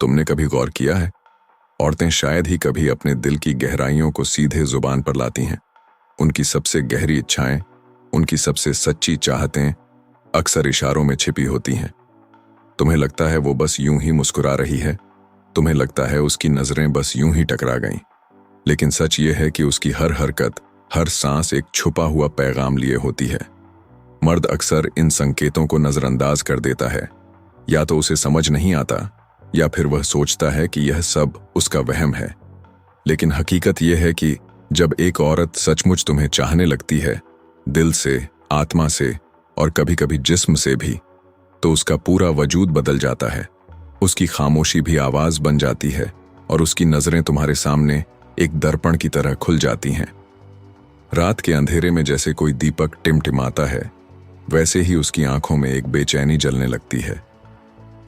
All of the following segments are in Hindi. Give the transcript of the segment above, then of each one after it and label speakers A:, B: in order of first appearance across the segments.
A: तुमने कभी गौर किया है, औरतें शायद ही कभी अपने दिल की गहराइयों को सीधे जुबान पर लाती हैं। उनकी सबसे गहरी इच्छाएं, उनकी सबसे सच्ची चाहतें अक्सर इशारों में छिपी होती हैं। तुम्हें लगता है वो बस यूं ही मुस्कुरा रही है, तुम्हें लगता है उसकी नजरें बस यूं ही टकरा गईं। लेकिन सच ये है कि उसकी हर हरकत, हर सांस एक छुपा हुआ पैगाम लिए होती है। मर्द अक्सर इन संकेतों को नजरअंदाज कर देता है, या तो उसे समझ नहीं आता या फिर वह सोचता है कि यह सब उसका वहम है। लेकिन हकीकत यह है कि जब एक औरत सचमुच तुम्हें चाहने लगती है, दिल से, आत्मा से और कभी-कभी जिस्म से भी, तो उसका पूरा वजूद बदल जाता है। उसकी खामोशी भी आवाज बन जाती है और उसकी नजरें तुम्हारे सामने एक दर्पण की तरह खुल जाती हैं। रात के अंधेरे में जैसे कोई दीपक टिमटिमाता है, वैसे ही उसकी आंखों में एक बेचैनी जलने लगती है।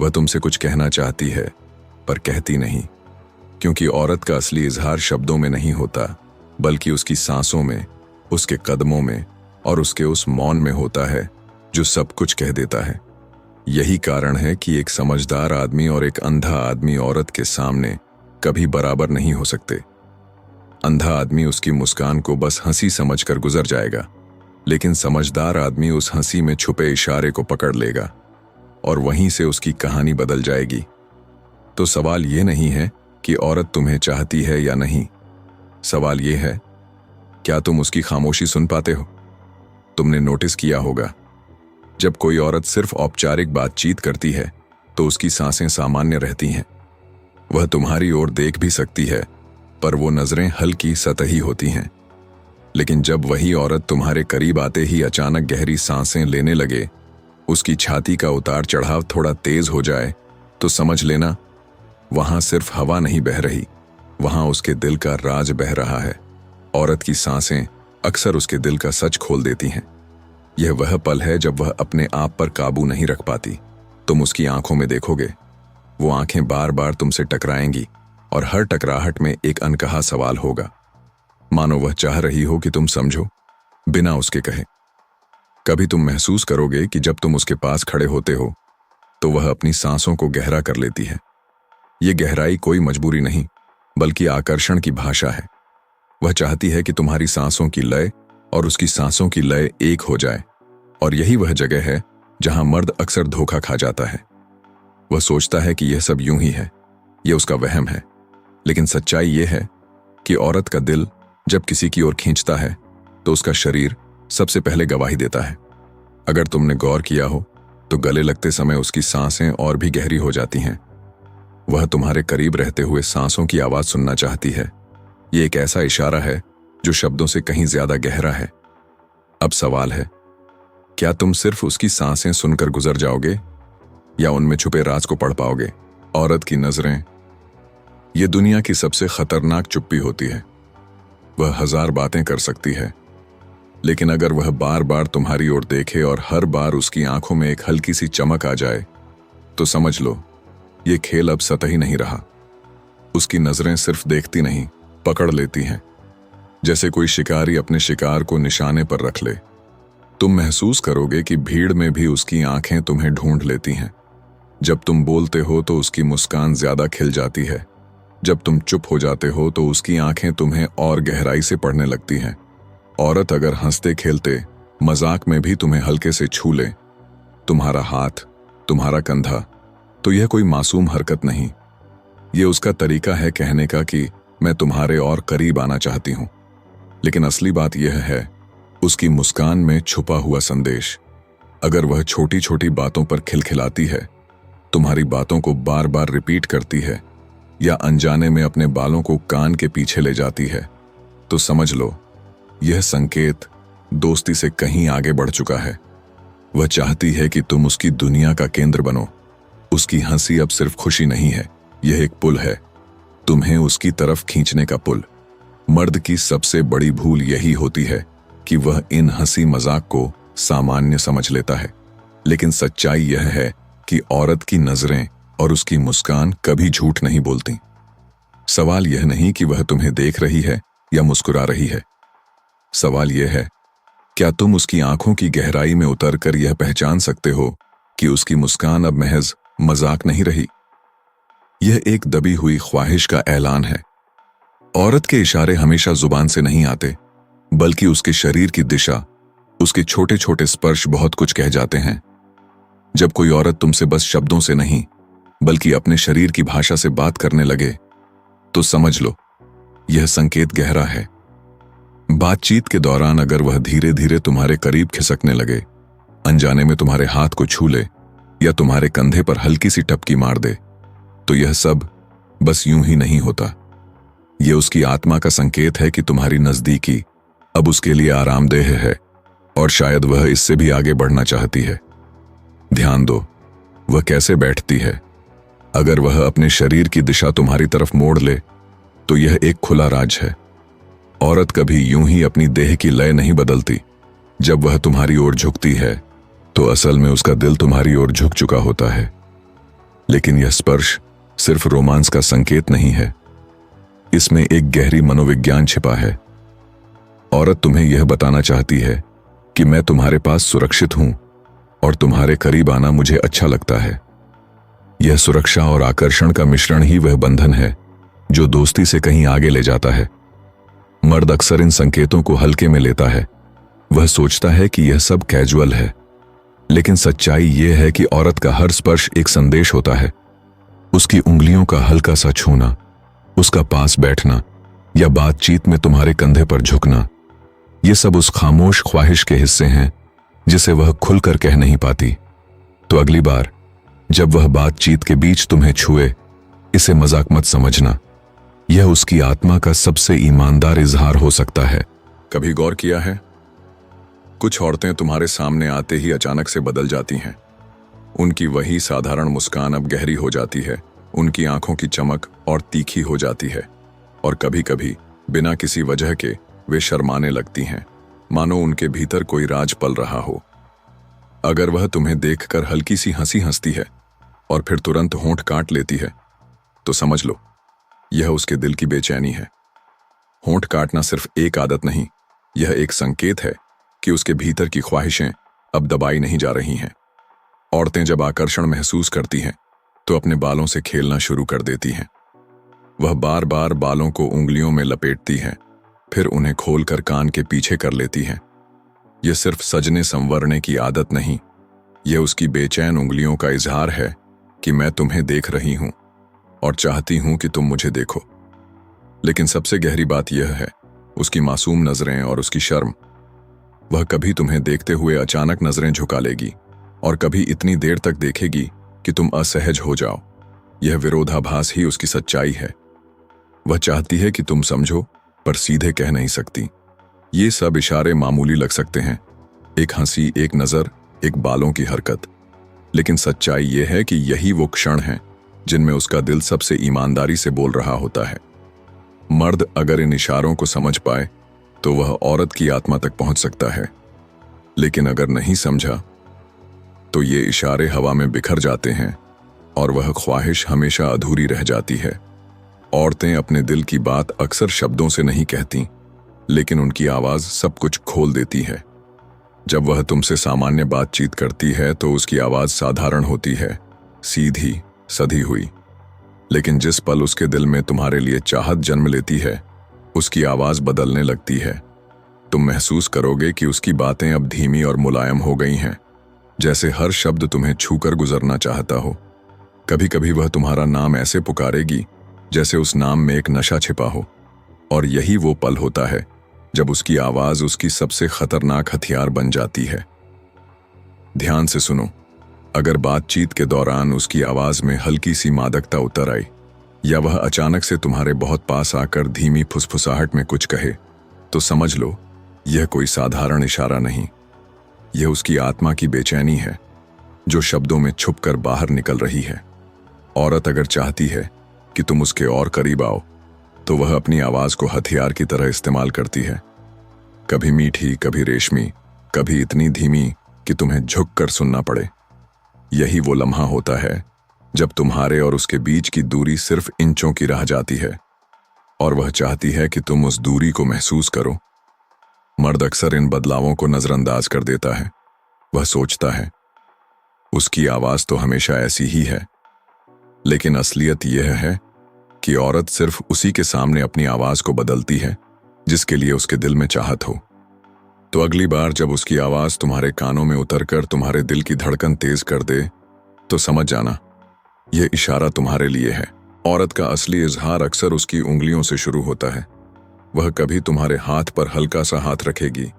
A: वह तुमसे कुछ कहना चाहती है पर कहती नहीं, क्योंकि औरत का असली इजहार शब्दों में नहीं होता, बल्कि उसकी सांसों में, उसके कदमों में और उसके उस मौन में होता है जो सब कुछ कह देता है। यही कारण है कि एक समझदार आदमी और एक अंधा आदमी औरत के सामने कभी बराबर नहीं हो सकते। अंधा आदमी उसकी मुस्कान को बस हंसी समझकर गुजर जाएगा, लेकिन समझदार आदमी उस हंसी में छुपे इशारे को पकड़ लेगा और वहीं से उसकी कहानी बदल जाएगी। तो सवाल यह नहीं है कि औरत तुम्हें चाहती है या नहीं, सवाल यह है, क्या तुम उसकी खामोशी सुन पाते हो? तुमने नोटिस किया होगा, जब कोई औरत सिर्फ औपचारिक बातचीत करती है तो उसकी सांसें सामान्य रहती हैं। वह तुम्हारी ओर देख भी सकती है, पर वो नजरें हल्की सतही होती हैं। लेकिन जब वही औरत तुम्हारे करीब आते ही अचानक गहरी सांसें लेने लगे, उसकी छाती का उतार चढ़ाव थोड़ा तेज हो जाए, तो समझ लेना वहां सिर्फ हवा नहीं बह रही, वहां उसके दिल का राज बह रहा है। औरत की सांसें अक्सर उसके दिल का सच खोल देती हैं। यह वह पल है जब वह अपने आप पर काबू नहीं रख पाती। तुम उसकी आंखों में देखोगे, वो आंखें बार बार तुमसे टकराएंगी और हर टकराहट में एक अनकहा सवाल होगा, मानो वह चाह रही हो कि तुम समझो, बिना उसके कहे। कभी तुम महसूस करोगे कि जब तुम उसके पास खड़े होते हो तो वह अपनी सांसों को गहरा कर लेती है। ये गहराई कोई मजबूरी नहीं, बल्कि आकर्षण की भाषा है। वह चाहती है कि तुम्हारी सांसों की लय और उसकी सांसों की लय एक हो जाए, और यही वह जगह है जहां मर्द अक्सर धोखा खा जाता है। वह सोचता है कि यह सब यूं ही है, यह उसका वहम है। लेकिन सच्चाई यह है कि औरत का दिल जब किसी की ओर खींचता है तो उसका शरीर सबसे पहले गवाही देता है। अगर तुमने गौर किया हो तो गले लगते समय उसकी सांसें और भी गहरी हो जाती हैं। वह तुम्हारे करीब रहते हुए सांसों की आवाज सुनना चाहती है। यह एक ऐसा इशारा है जो शब्दों से कहीं ज्यादा गहरा है। अब सवाल है, क्या तुम सिर्फ उसकी सांसें सुनकर गुजर जाओगे या उनमें छुपे राज को पढ़ पाओगे? औरत की नजरें ये दुनिया की सबसे खतरनाक चुप्पी होती है। वह हजार बातें कर सकती है, लेकिन अगर वह बार बार तुम्हारी ओर देखे और हर बार उसकी आंखों में एक हल्की सी चमक आ जाए, तो समझ लो ये खेल अब सतही नहीं रहा। उसकी नजरें सिर्फ देखती नहीं, पकड़ लेती हैं, जैसे कोई शिकारी अपने शिकार को निशाने पर रख ले। तुम महसूस करोगे कि भीड़ में भी उसकी आंखें तुम्हें ढूंढ लेती हैं। जब तुम बोलते हो तो उसकी मुस्कान ज्यादा खिल जाती है, जब तुम चुप हो जाते हो तो उसकी आंखें तुम्हें और गहराई से पढ़ने लगती हैं। औरत अगर हंसते खेलते मजाक में भी तुम्हें हल्के से छू ले, तुम्हारा हाथ, तुम्हारा कंधा, तो यह कोई मासूम हरकत नहीं। यह उसका तरीका है कहने का कि मैं तुम्हारे और करीब आना चाहती हूं। लेकिन असली बात यह है उसकी मुस्कान में छुपा हुआ संदेश। अगर वह छोटी छोटी बातों पर खिलखिलाती है, तुम्हारी बातों को बार बार रिपीट करती है, या अनजाने में अपने बालों को कान के पीछे ले जाती है, तो समझ लो यह संकेत दोस्ती से कहीं आगे बढ़ चुका है। वह चाहती है कि तुम उसकी दुनिया का केंद्र बनो। उसकी हंसी अब सिर्फ खुशी नहीं है, यह एक पुल है, तुम्हें उसकी तरफ खींचने का पुल। मर्द की सबसे बड़ी भूल यही होती है कि वह इन हंसी मजाक को सामान्य समझ लेता है। लेकिन सच्चाई यह है कि औरत की नजरें और उसकी मुस्कान कभी झूठ नहीं बोलती। सवाल यह नहीं कि वह तुम्हें देख रही है या मुस्कुरा रही है, सवाल यह है, क्या तुम उसकी आंखों की गहराई में उतरकर यह पहचान सकते हो कि उसकी मुस्कान अब महज मजाक नहीं रही? यह एक दबी हुई ख्वाहिश का ऐलान है। औरत के इशारे हमेशा जुबान से नहीं आते, बल्कि उसके शरीर की दिशा, उसके छोटे छोटे स्पर्श बहुत कुछ कह जाते हैं। जब कोई औरत तुमसे बस शब्दों से नहीं, बल्कि अपने शरीर की भाषा से बात करने लगे, तो समझ लो यह संकेत गहरा है। बातचीत के दौरान अगर वह धीरे धीरे तुम्हारे करीब खिसकने लगे, अनजाने में तुम्हारे हाथ को छू ले या तुम्हारे कंधे पर हल्की सी टपकी मार दे, तो यह सब बस यूं ही नहीं होता। यह उसकी आत्मा का संकेत है कि तुम्हारी नजदीकी अब उसके लिए आरामदेह है और शायद वह इससे भी आगे बढ़ना चाहती है। ध्यान दो, वह कैसे बैठती है। अगर वह अपने शरीर की दिशा तुम्हारी तरफ मोड़ ले, तो यह एक खुला राज है। औरत कभी यूं ही अपनी देह की लय नहीं बदलती। जब वह तुम्हारी ओर झुकती है, तो असल में उसका दिल तुम्हारी ओर झुक चुका होता है। लेकिन यह स्पर्श सिर्फ रोमांस का संकेत नहीं है, इसमें एक गहरी मनोविज्ञान छिपा है। औरत तुम्हें यह बताना चाहती है कि मैं तुम्हारे पास सुरक्षित हूं और तुम्हारे करीब आना मुझे अच्छा लगता है। यह सुरक्षा और आकर्षण का मिश्रण ही वह बंधन है जो दोस्ती से कहीं आगे ले जाता है। मर्द अक्सर इन संकेतों को हल्के में लेता है। वह सोचता है कि यह सब कैजुअल है, लेकिन सच्चाई यह है कि औरत का हर स्पर्श एक संदेश होता है। उसकी उंगलियों का हल्का सा छूना, उसका पास बैठना या बातचीत में तुम्हारे कंधे पर झुकना, ये सब उस खामोश ख्वाहिश के हिस्से हैं जिसे वह खुलकर कह नहीं पाती। तो अगली बार जब वह बातचीत के बीच तुम्हें छुए, इसे मजाक मत समझना। यह उसकी आत्मा का सबसे ईमानदार इजहार हो सकता है। कभी गौर किया है, कुछ औरतें तुम्हारे सामने आते ही अचानक से बदल जाती हैं। उनकी वही साधारण मुस्कान अब गहरी हो जाती है, उनकी आंखों की चमक और तीखी हो जाती है, और कभी कभी बिना किसी वजह के वे शर्माने लगती हैं, मानो उनके भीतर कोई राज पल रहा हो। अगर वह तुम्हें देखकर हल्की सी हंसी हंसती है और फिर तुरंत होंठ काट लेती है, तो समझ लो यह उसके दिल की बेचैनी है। होंठ काटना सिर्फ एक आदत नहीं, यह एक संकेत है कि उसके भीतर की ख्वाहिशें अब दबाई नहीं जा रही हैं। औरतें जब आकर्षण महसूस करती हैं, तो अपने बालों से खेलना शुरू कर देती हैं। वह बार बार बालों को उंगलियों में लपेटती हैं, फिर उन्हें खोलकर कान के पीछे कर लेती हैं। यह सिर्फ सजने संवरने की आदत नहीं, यह उसकी बेचैन उंगलियों का इजहार है कि मैं तुम्हें देख रही हूं और चाहती हूं कि तुम मुझे देखो। लेकिन सबसे गहरी बात यह है उसकी मासूम नजरें और उसकी शर्म। वह कभी तुम्हें देखते हुए अचानक नजरें झुका लेगी और कभी इतनी देर तक देखेगी कि तुम असहज हो जाओ। यह विरोधाभास ही उसकी सच्चाई है। वह चाहती है कि तुम समझो, पर सीधे कह नहीं सकती। ये सब इशारे मामूली लग सकते हैं, एक हंसी, एक नजर, एक बालों की हरकत, लेकिन सच्चाई यह है कि यही वो क्षण है जिनमें उसका दिल सबसे ईमानदारी से बोल रहा होता है। मर्द अगर इन इशारों को समझ पाए तो वह औरत की आत्मा तक पहुंच सकता है, लेकिन अगर नहीं समझा तो ये इशारे हवा में बिखर जाते हैं और वह ख्वाहिश हमेशा अधूरी रह जाती है। औरतें अपने दिल की बात अक्सर शब्दों से नहीं कहती, लेकिन उनकी आवाज सब कुछ खोल देती है। जब वह तुमसे सामान्य बातचीत करती है तो उसकी आवाज साधारण होती है, सीधी, सधी हुई। लेकिन जिस पल उसके दिल में तुम्हारे लिए चाहत जन्म लेती है, उसकी आवाज बदलने लगती है। तुम महसूस करोगे कि उसकी बातें अब धीमी और मुलायम हो गई हैं, जैसे हर शब्द तुम्हें छूकर गुजरना चाहता हो। कभी कभी वह तुम्हारा नाम ऐसे पुकारेगी जैसे उस नाम में एक नशा छिपा हो, और यही वो पल होता है जब उसकी आवाज उसकी सबसे खतरनाक हथियार बन जाती है। ध्यान से सुनो, अगर बातचीत के दौरान उसकी आवाज में हल्की सी मादकता उतर आई, या वह अचानक से तुम्हारे बहुत पास आकर धीमी फुसफुसाहट में कुछ कहे, तो समझ लो यह कोई साधारण इशारा नहीं, यह उसकी आत्मा की बेचैनी है जो शब्दों में छुपकर बाहर निकल रही है। औरत अगर चाहती है कि तुम उसके और करीब आओ, तो वह अपनी आवाज को हथियार की तरह इस्तेमाल करती है। कभी मीठी, कभी रेशमी, कभी इतनी धीमी कि तुम्हें झुककर सुनना पड़े। यही वो लम्हा होता है जब तुम्हारे और उसके बीच की दूरी सिर्फ इंचों की रह जाती है, और वह चाहती है कि तुम उस दूरी को महसूस करो। मर्द अक्सर इन बदलावों को नजरअंदाज कर देता है। वह सोचता है उसकी आवाज तो हमेशा ऐसी ही है, लेकिन असलियत यह है कि औरत सिर्फ उसी के सामने अपनी आवाज को बदलती है जिसके लिए उसके दिल में चाहत हो। तो अगली बार जब उसकी आवाज तुम्हारे कानों में उतरकर तुम्हारे दिल की धड़कन तेज कर दे, तो समझ जाना यह इशारा तुम्हारे लिए है। औरत का असली इजहार अक्सर उसकी उंगलियों से शुरू होता है। वह कभी तुम्हारे हाथ पर हल्का सा हाथ रखेगी,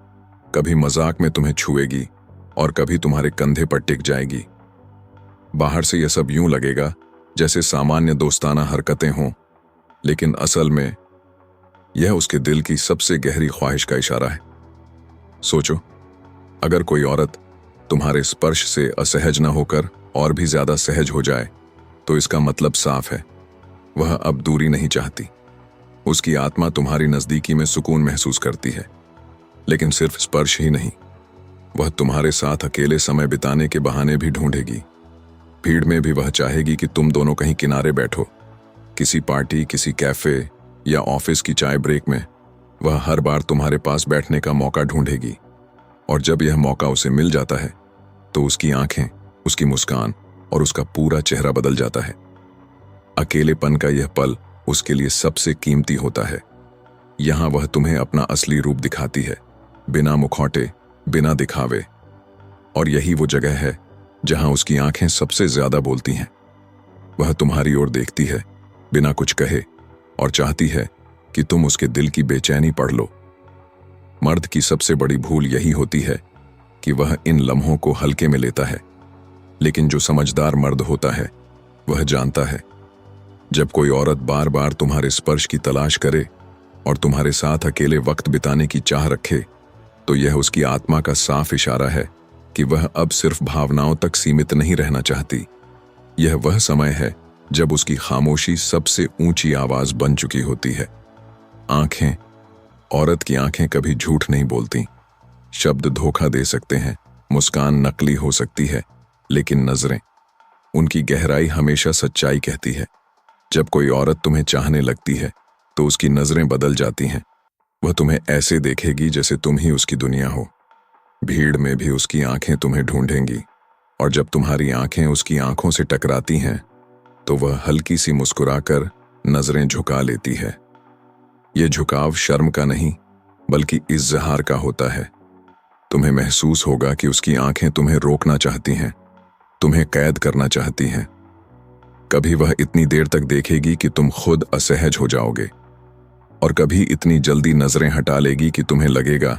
A: कभी मजाक में तुम्हें छुएगी और कभी तुम्हारे कंधे पर टिक जाएगी। बाहर से यह सब यूं लगेगा जैसे सामान्य दोस्ताना हरकतें हों, लेकिन असल में यह उसके दिल की सबसे गहरी ख्वाहिश का इशारा है। सोचो, अगर कोई औरत तुम्हारे स्पर्श से असहज न होकर और भी ज्यादा सहज हो जाए, तो इसका मतलब साफ है, वह अब दूरी नहीं चाहती। उसकी आत्मा तुम्हारी नजदीकी में सुकून महसूस करती है। लेकिन सिर्फ स्पर्श ही नहीं, वह तुम्हारे साथ अकेले समय बिताने के बहाने भी ढूंढेगी। भीड़ में भी वह चाहेगी कि तुम दोनों कहीं किनारे बैठो। किसी पार्टी, किसी कैफे या ऑफिस की चाय ब्रेक में वह हर बार तुम्हारे पास बैठने का मौका ढूंढेगी। और जब यह मौका उसे मिल जाता है, तो उसकी आंखें, उसकी मुस्कान और उसका पूरा चेहरा बदल जाता है। अकेलेपन का यह पल उसके लिए सबसे कीमती होता है। यहां वह तुम्हें अपना असली रूप दिखाती है, बिना मुखौटे, बिना दिखावे। और यही वो जगह है जहां उसकी आंखें सबसे ज्यादा बोलती हैं। वह तुम्हारी ओर देखती है बिना कुछ कहे और चाहती है कि तुम उसके दिल की बेचैनी पढ़ लो। मर्द की सबसे बड़ी भूल यही होती है कि वह इन लम्हों को हल्के में लेता है। लेकिन जो समझदार मर्द होता है, वह जानता है जब कोई औरत बार बार तुम्हारे स्पर्श की तलाश करे और तुम्हारे साथ अकेले वक्त बिताने की चाह रखे, तो यह उसकी आत्मा का साफ इशारा है कि वह अब सिर्फ भावनाओं तक सीमित नहीं रहना चाहती। यह वह समय है जब उसकी खामोशी सबसे ऊंची आवाज बन चुकी होती है। आंखें, औरत की आंखें कभी झूठ नहीं बोलती। शब्द धोखा दे सकते हैं, मुस्कान नकली हो सकती है, लेकिन नजरें, उनकी गहराई हमेशा सच्चाई कहती है। जब कोई औरत तुम्हें चाहने लगती है, तो उसकी नजरें बदल जाती हैं। वह तुम्हें ऐसे देखेगी जैसे तुम ही उसकी दुनिया हो। भीड़ में भी उसकी आंखें तुम्हें ढूंढेंगी, और जब तुम्हारी आंखें उसकी आंखों से टकराती हैं, तो वह हल्की सी मुस्कुराकर नजरें झुका लेती है। यह झुकाव शर्म का नहीं, बल्कि इज़हार का होता है। तुम्हें महसूस होगा कि उसकी आंखें तुम्हें रोकना चाहती हैं, तुम्हें कैद करना चाहती हैं। कभी वह इतनी देर तक देखेगी कि तुम खुद असहज हो जाओगे, और कभी इतनी जल्दी नजरें हटा लेगी कि तुम्हें लगेगा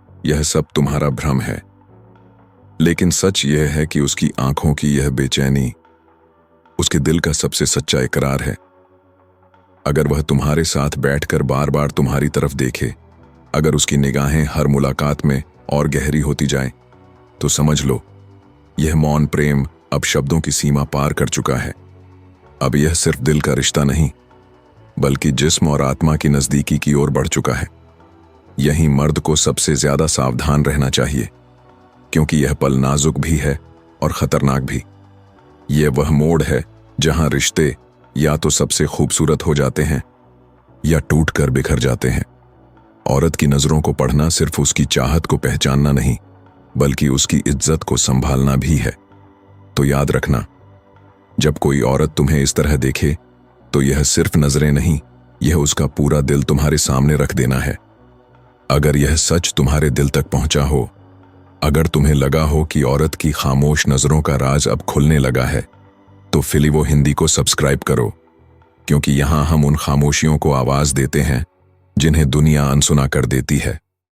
A: यह सब तुम्हारा भ्रम है। लेकिन सच यह है कि उसकी आंखों की यह बेचैनी उसके दिल का सबसे सच्चा इकरार है। अगर वह तुम्हारे साथ बैठकर बार बार तुम्हारी तरफ देखे, अगर उसकी निगाहें हर मुलाकात में और गहरी होती जाएं, तो समझ लो यह मौन प्रेम अब शब्दों की सीमा पार कर चुका है। अब यह सिर्फ दिल का रिश्ता नहीं, बल्कि जिस्म और आत्मा की नजदीकी की ओर बढ़ चुका है। यही मर्द को सबसे ज्यादा सावधान रहना चाहिए, क्योंकि यह पल नाजुक भी है और खतरनाक भी। यह वह मोड़ है जहां रिश्ते या तो सबसे खूबसूरत हो जाते हैं या टूट कर बिखर जाते हैं। औरत की नजरों को पढ़ना सिर्फ उसकी चाहत को पहचानना नहीं, बल्कि उसकी इज्जत को संभालना भी है। तो याद रखना, जब कोई औरत तुम्हें इस तरह देखे, तो यह सिर्फ नजरें नहीं, यह उसका पूरा दिल तुम्हारे सामने रख देना है। अगर यह सच तुम्हारे दिल तक पहुंचा हो, अगर तुम्हें लगा हो कि औरत की खामोश नजरों का राज अब खुलने लगा है, तो फिलिवो हिंदी को सब्सक्राइब करो, क्योंकि यहां हम उन खामोशियों को आवाज देते हैं जिन्हें दुनिया अनसुना कर देती है।